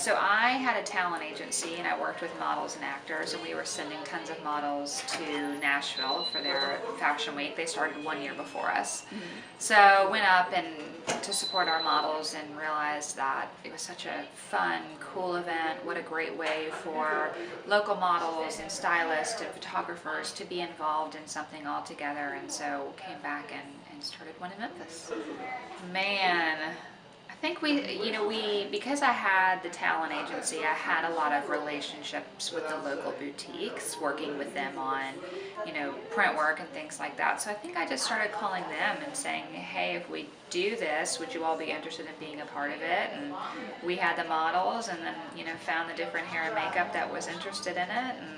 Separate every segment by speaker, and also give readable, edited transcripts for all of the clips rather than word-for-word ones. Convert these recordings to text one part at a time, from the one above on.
Speaker 1: So I had a talent agency and I worked with models and actors, and we were sending tons of models to Nashville for their fashion week. They started 1 year before us. So went up and to support our models and realized that it was such a fun, cool event. What a great way for local models and stylists and photographers to be involved in something all together. And so came back and started one in Memphis. Man, I think because I had the talent agency, I had a lot of relationships with the local boutiques, working with them on, print work and things like that. So I think I just started calling them and saying, hey, if we do this, would you all be interested in being a part of it? And we had the models, and then, found the different hair and makeup that was interested in it, and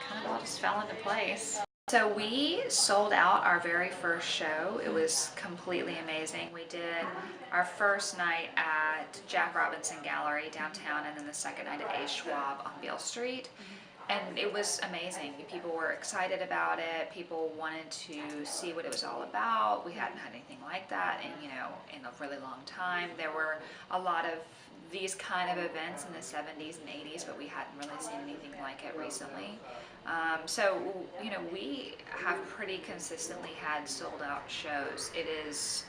Speaker 1: kind of all just fell into place. So we sold out our very first show. It was completely amazing. We did our first night at Jack Robinson Gallery downtown, and then the second night at A. Schwab on Beale Street. And it was amazing. People were excited about it. People wanted to see what it was all about. We hadn't had anything like that in a really long time. There were a lot of these kind of events in the 70s and 80s, but we hadn't really seen anything like it recently. So we have pretty consistently had sold out shows. It is,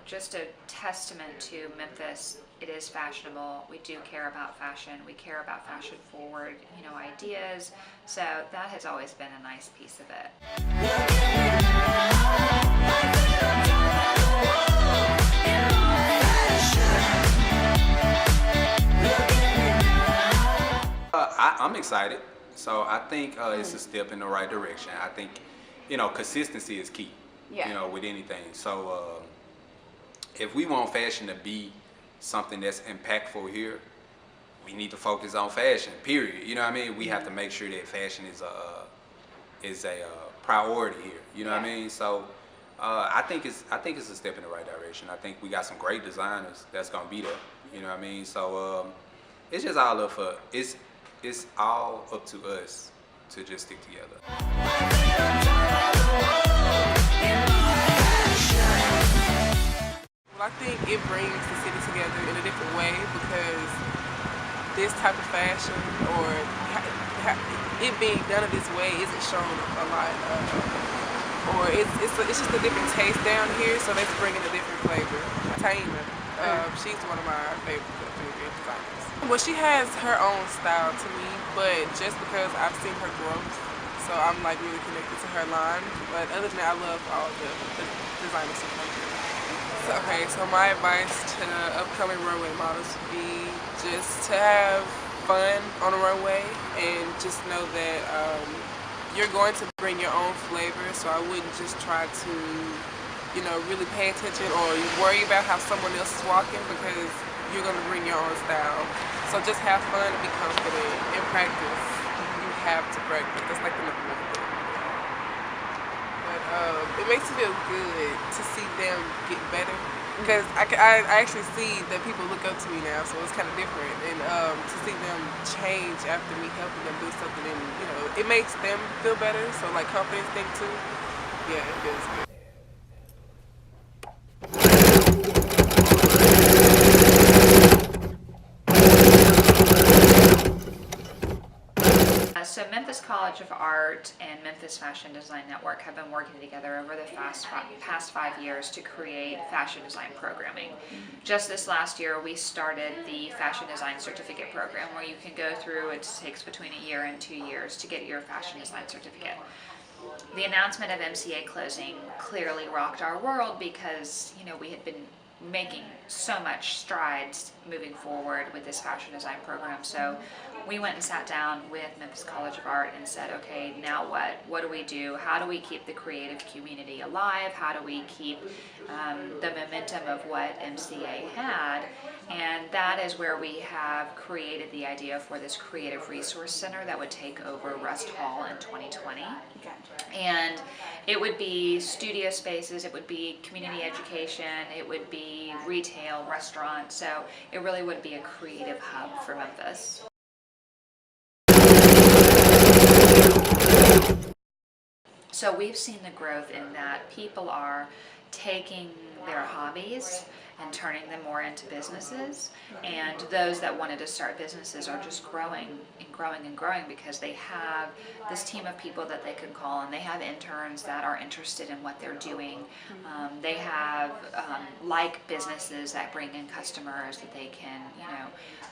Speaker 1: just a testament to Memphis. It is fashionable. We do care about fashion. We care about fashion forward, ideas. So that has always been a nice piece of it.
Speaker 2: I'm excited. So I think it's a step in the right direction. I think, consistency is key, with anything. So if we want fashion to be something that's impactful here, we need to focus on fashion, period. You know what I mean? We have to make sure that fashion is a priority here. You know what I mean? So I think it's a step in the right direction. I think we got some great designers that's gonna be there. You know what I mean? So it's just all up for it's all up to us to just stick together.
Speaker 3: Well, I think it brings the city together in a different way, because this type of fashion, or it being done in this way, isn't shown a lot. Or it's just a different taste down here, so let's bring in a different flavor. Taina, she's one of my favorite designers. Well, she has her own style to me, but just because I've seen her growth, so I'm like really connected to her line. But other than that, I love all the designers who come here. So my advice to upcoming runway models would be just to have fun on the runway, and just know that you're going to bring your own flavor. So I wouldn't just try to, really pay attention or worry about how someone else is walking, because you're going to bring your own style. So just have fun and be confident. In practice, you have to practice. That's like the number one thing. But it makes me feel good to see them get better, because I actually see that people look up to me now, so it's kind of different. And to see them change after me helping them do something, and it makes them feel better. So like confidence thing too. Yeah, it feels good.
Speaker 1: So Memphis College of Art and Memphis Fashion Design Network have been working together over the past 5 years to create fashion design programming. Just this last year, we started the Fashion Design Certificate Program, where you can go through, it takes between 1 year and 2 years to get your fashion design certificate. The announcement of MCA closing clearly rocked our world, because we had been making so much strides moving forward with this fashion design program. So we went and sat down with Memphis College of Art and said, okay, now what? What do we do? How do we keep the creative community alive? How do we keep the momentum of what MCA had? And that is where we have created the idea for this Creative Resource Center that would take over Rust Hall in 2020. And it would be studio spaces, it would be community education, it would be retail, restaurants, so it really would be a creative hub for Memphis. So we've seen the growth in that people are taking their hobbies and turning them more into businesses. And those that wanted to start businesses are just growing and growing and growing because they have this team of people that they can call, and they have interns that are interested in what they're doing. They have like businesses that bring in customers that they can,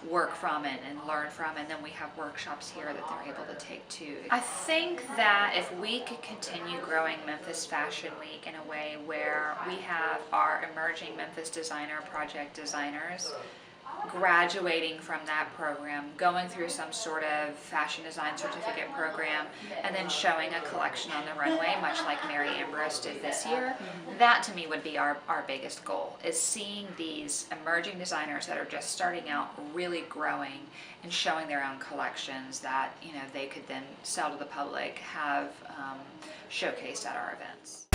Speaker 1: work from and learn from, and then we have workshops here that they're able to take too. I think that if we could continue growing Memphis Fashion Week in a way where we have our emerging Memphis designer project designers graduating from that program, going through some sort of fashion design certificate program, and then showing a collection on the runway, much like Mary Ambrose did this year, that to me would be our biggest goal, is seeing these emerging designers that are just starting out really growing and showing their own collections that they could then sell to the public, have showcased at our events.